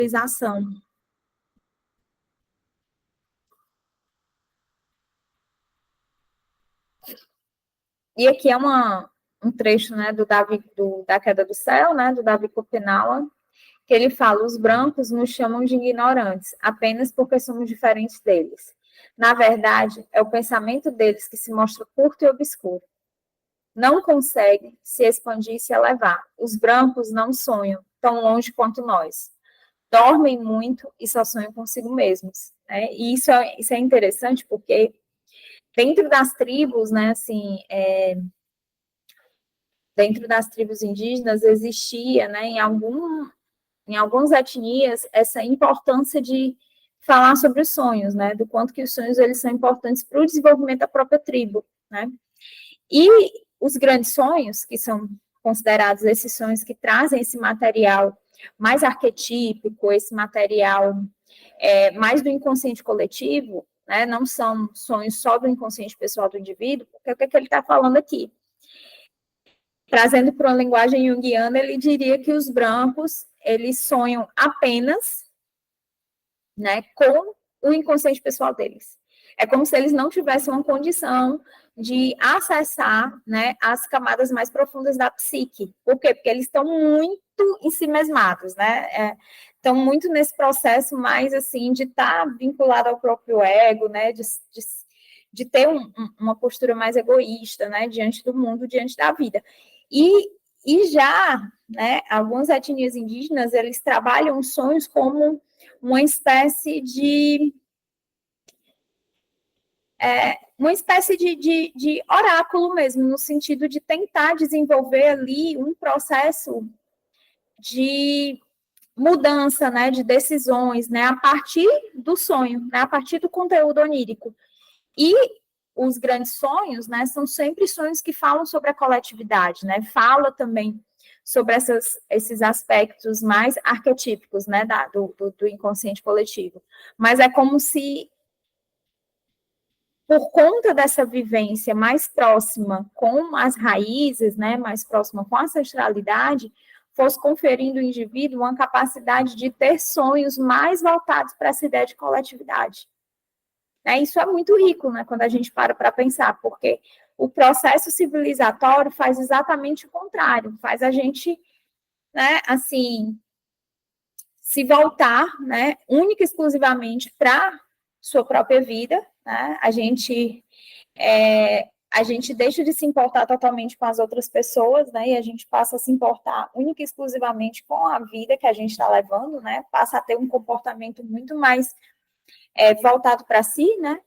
civilização. E aqui é um trecho, né, da Queda do Céu, né, do Davi Kopenawa, que ele fala: os brancos nos chamam de ignorantes, apenas porque somos diferentes deles. Na verdade, é o pensamento deles que se mostra curto e obscuro. Não consegue se expandir e se elevar. Os brancos não sonham tão longe quanto nós. Dormem muito e só sonham consigo mesmos. Né? E isso é interessante porque dentro das tribos, né, assim, dentro das tribos indígenas existia, né, em algumas etnias, essa importância de falar sobre os sonhos, né, do quanto que os sonhos eles são importantes para o desenvolvimento da própria tribo, né. E os grandes sonhos, que são considerados esses sonhos que trazem esse material mais arquetípico, esse material mais do inconsciente coletivo, né, não são sonhos só do inconsciente pessoal do indivíduo, porque o que ele está falando aqui? Trazendo para uma linguagem junguiana, ele diria que os brancos, eles sonham apenas, né, com o inconsciente pessoal deles. É como se eles não tivessem uma condição de acessar, né, as camadas mais profundas da psique. Por quê? Porque eles estão muito ensimesmados, né? Estão muito nesse processo mais, assim, de estar vinculado ao próprio ego, né, de ter uma postura mais egoísta, né, diante do mundo, diante da vida. E já, né, algumas etnias indígenas, eles trabalham os sonhos como uma espécie de oráculo mesmo, no sentido de tentar desenvolver ali um processo de mudança, né, de decisões, né, a partir do sonho, né, a partir do conteúdo onírico. E os grandes sonhos, né, são sempre sonhos que falam sobre a coletividade, né, fala também sobre esses aspectos mais arquetípicos, né, do inconsciente coletivo. Mas é como se, por conta dessa vivência mais próxima com as raízes, né, mais próxima com a ancestralidade, fosse conferindo ao indivíduo uma capacidade de ter sonhos mais voltados para essa ideia de coletividade. Isso é muito rico, né, quando a gente para pensar, porque o processo civilizatório faz exatamente o contrário, faz a gente, né, assim, se voltar, né, única e exclusivamente para sua própria vida, né, a gente deixa de se importar totalmente com as outras pessoas, né, e a gente passa a se importar única e exclusivamente com a vida que a gente está levando, né, passa a ter um comportamento muito mais voltado para si, né,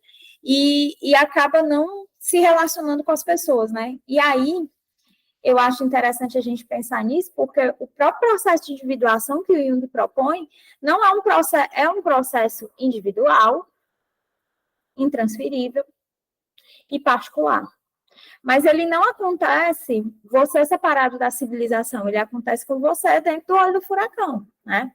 e acaba não se relacionando com as pessoas, né, e aí eu acho interessante a gente pensar nisso, porque o próprio processo de individuação que o Jung propõe não é um processo individual, intransferível e particular. Mas ele não acontece você separado da civilização, ele acontece com você dentro do olho do furacão, né?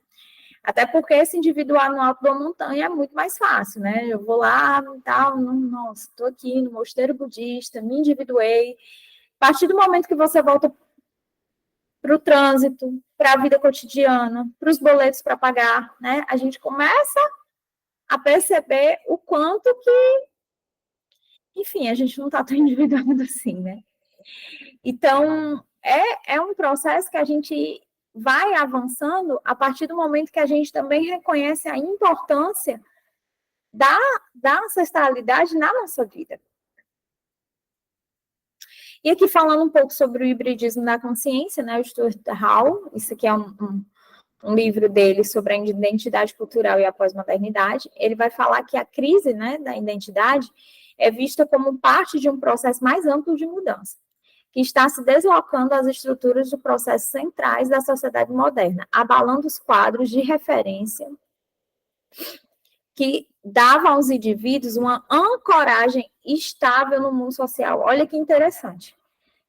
Até porque se individuar no alto da montanha é muito mais fácil, né? Eu vou lá e tal, nossa, estou aqui no mosteiro budista, me individuei. A partir do momento que você volta para o trânsito, para a vida cotidiana, para os boletos para pagar, né? A gente começa a perceber o quanto que, enfim, a gente não está tão individuado assim, né? Então, é um processo que a gente vai avançando a partir do momento que a gente também reconhece a importância da ancestralidade na nossa vida. E aqui falando um pouco sobre o hibridismo da consciência, né, o Stuart Hall, isso aqui é um livro dele sobre a identidade cultural e a pós-modernidade, ele vai falar que a crise, né, da identidade é vista como parte de um processo mais amplo de mudança, que está se deslocando às estruturas do processo centrais da sociedade moderna, abalando os quadros de referência que davam aos indivíduos uma ancoragem estável no mundo social. Olha que interessante,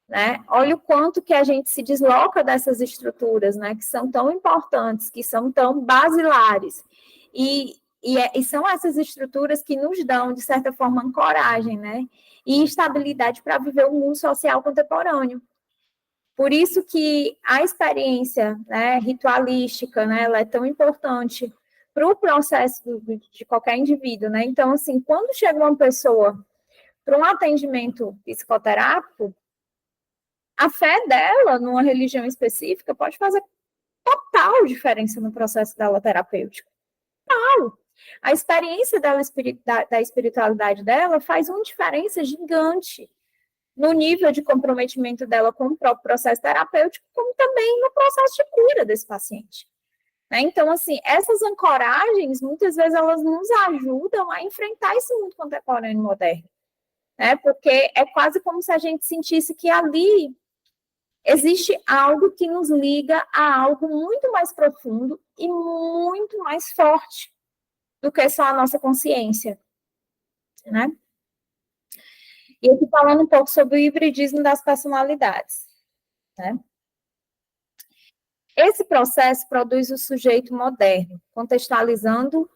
né? Olha o quanto que a gente se desloca dessas estruturas, né, que são tão importantes, que são tão basilares, e são essas estruturas que nos dão, de certa forma, ancoragem, né, e estabilidade para viver o mundo social contemporâneo. Por isso que a experiência, né, ritualística, né, ela é tão importante para o processo de qualquer indivíduo, né? Então, assim, quando chega uma pessoa para um atendimento psicoterápico, a fé dela numa religião específica pode fazer total diferença no processo dela terapêutico. Total. A experiência dela, da espiritualidade dela faz uma diferença gigante no nível de comprometimento dela com o próprio processo terapêutico, como também no processo de cura desse paciente. Né? Então, assim, essas ancoragens, muitas vezes, elas nos ajudam a enfrentar esse mundo contemporâneo moderno. Né? Porque é quase como se a gente sentisse que ali existe algo que nos liga a algo muito mais profundo e muito mais forte do que só a nossa consciência. Né? E aqui falando um pouco sobre o hibridismo das personalidades. Né? Esse processo produz o sujeito moderno, contextualizando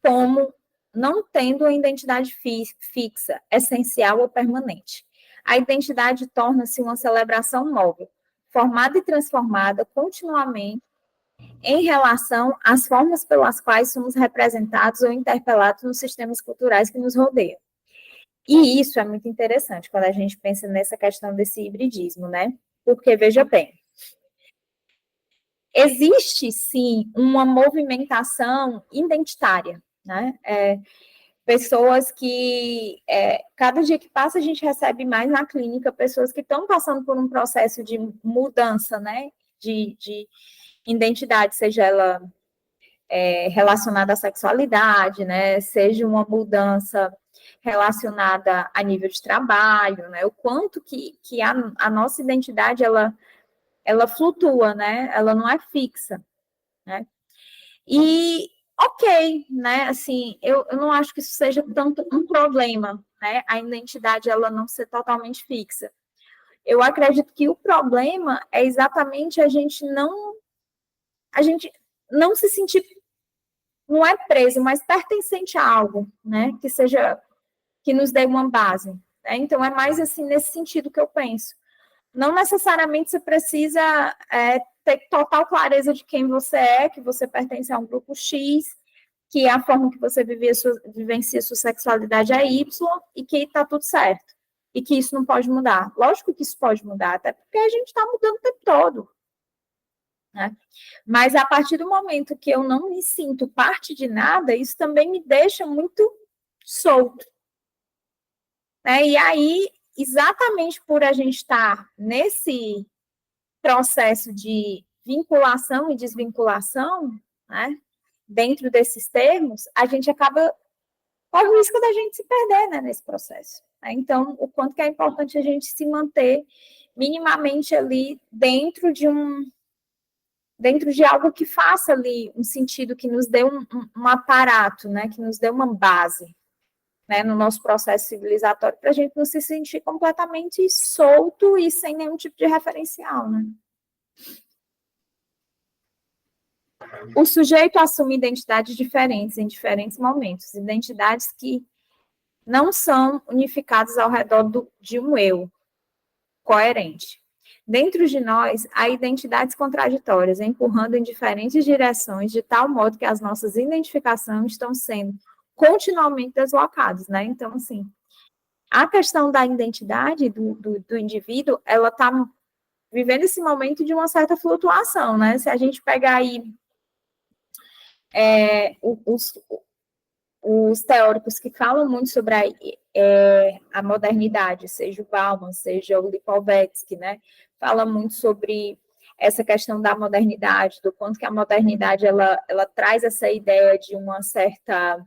como não tendo uma identidade fixa, essencial ou permanente. A identidade torna-se uma celebração móvel, formada e transformada continuamente em relação às formas pelas quais somos representados ou interpelados nos sistemas culturais que nos rodeiam. E isso é muito interessante quando a gente pensa nessa questão desse hibridismo, né? Porque, veja bem, existe, sim, uma movimentação identitária, né? Pessoas que, cada dia que passa, a gente recebe mais na clínica pessoas que estão passando por um processo de mudança, né? De identidade, seja ela relacionada à sexualidade, né? Seja uma mudança relacionada a nível de trabalho, né? O quanto que a nossa identidade, ela flutua, né? Ela não é fixa, né? E, ok, né? Assim, eu não acho que isso seja tanto um problema, né? A identidade, ela não ser totalmente fixa. Eu acredito que o problema é exatamente a gente não se sentir, não é preso, mas pertencente a algo, né? Que nos dê uma base. Né? Então, é mais assim, nesse sentido que eu penso. Não necessariamente você precisa ter total clareza de quem você é, que você pertence a um grupo X, que a forma que você vivencia sua sexualidade é Y, e que está tudo certo. E que isso não pode mudar. Lógico que isso pode mudar, até porque a gente está mudando o tempo todo. Né? Mas a partir do momento que eu não me sinto parte de nada, isso também me deixa muito solto. Né? E aí, exatamente por a gente estar nesse processo de vinculação e desvinculação, né, dentro desses termos, a gente acaba corre o risco da gente se perder, né, nesse processo. Né? Então, o quanto que é importante a gente se manter minimamente ali dentro de algo que faça ali um sentido, que nos dê um aparato, né, que nos dê uma base, né, no nosso processo civilizatório, para a gente não se sentir completamente solto e sem nenhum tipo de referencial, né. O sujeito assume identidades diferentes em diferentes momentos, identidades que não são unificadas ao redor de um eu coerente. Dentro de nós, há identidades contraditórias, empurrando em diferentes direções, de tal modo que as nossas identificações estão sendo continuamente deslocadas, né? Então, assim, a questão da identidade do indivíduo, ela está vivendo esse momento de uma certa flutuação, né? Se a gente pegar aí os teóricos que falam muito sobre a modernidade, seja o Bauman, seja o Lipovetsky, né? Fala muito sobre essa questão da modernidade, do quanto que a modernidade ela traz essa ideia de uma certa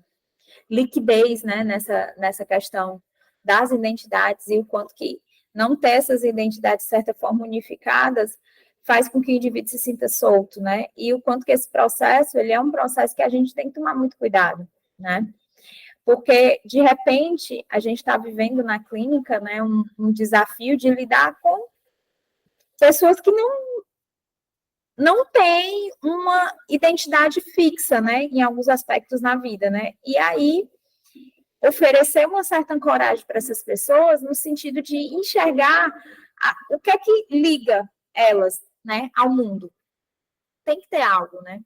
liquidez, né, nessa questão das identidades, e o quanto que não ter essas identidades de certa forma unificadas faz com que o indivíduo se sinta solto, né? E o quanto que esse processo, ele é um processo que a gente tem que tomar muito cuidado, né? Porque, de repente, a gente está vivendo na clínica, né, um desafio de lidar com pessoas que não têm uma identidade fixa, né, em alguns aspectos na vida, né? E aí, oferecer uma certa ancoragem para essas pessoas, no sentido de enxergar o que é que liga, elas, né, ao mundo. Tem que ter algo, né?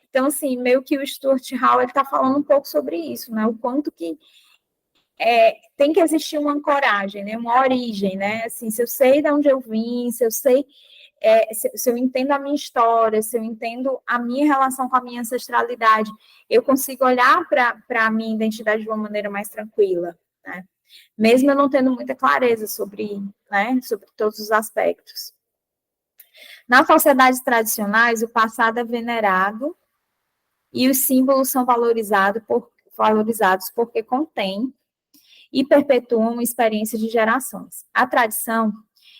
Então, assim, meio que o Stuart Hall está falando um pouco sobre isso, né? O quanto que tem que existir uma ancoragem, né? Uma origem, né? Assim, se eu sei de onde eu vim, se eu sei, se eu entendo a minha história, se eu entendo a minha relação com a minha ancestralidade, eu consigo olhar para a minha identidade de uma maneira mais tranquila, né? Mesmo eu não tendo muita clareza sobre, né, sobre todos os aspectos. Nas sociedades tradicionais, o passado é venerado e os símbolos são valorizados porque contêm e perpetuam experiências de gerações. A tradição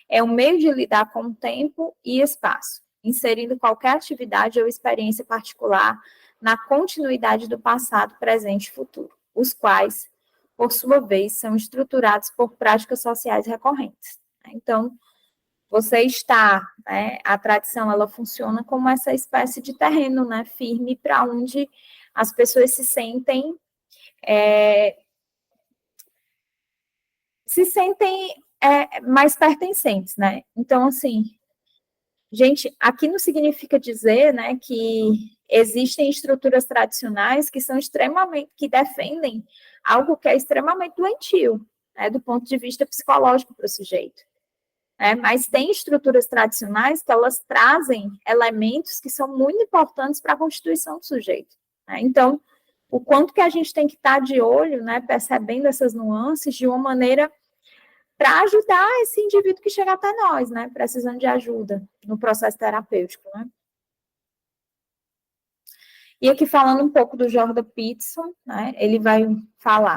é um meio de lidar com o tempo e espaço, inserindo qualquer atividade ou experiência particular na continuidade do passado, presente e futuro, os quais, por sua vez, são estruturados por práticas sociais recorrentes. Então, você está, né, a tradição, ela funciona como essa espécie de terreno, né, firme para onde as pessoas se sentem mais pertencentes, né? Então, assim, gente, aqui não significa dizer, né, que existem estruturas tradicionais que são extremamente, que defendem algo que é extremamente doentio, né, do ponto de vista psicológico para o sujeito. Mas tem estruturas tradicionais que elas trazem elementos que são muito importantes para a constituição do sujeito. Né? Então, o quanto que a gente tem que estar de olho, né, percebendo essas nuances de uma maneira para ajudar esse indivíduo que chega até nós, né, precisando de ajuda no processo terapêutico, né. E aqui falando um pouco do Jordan Peterson, né, ele vai falar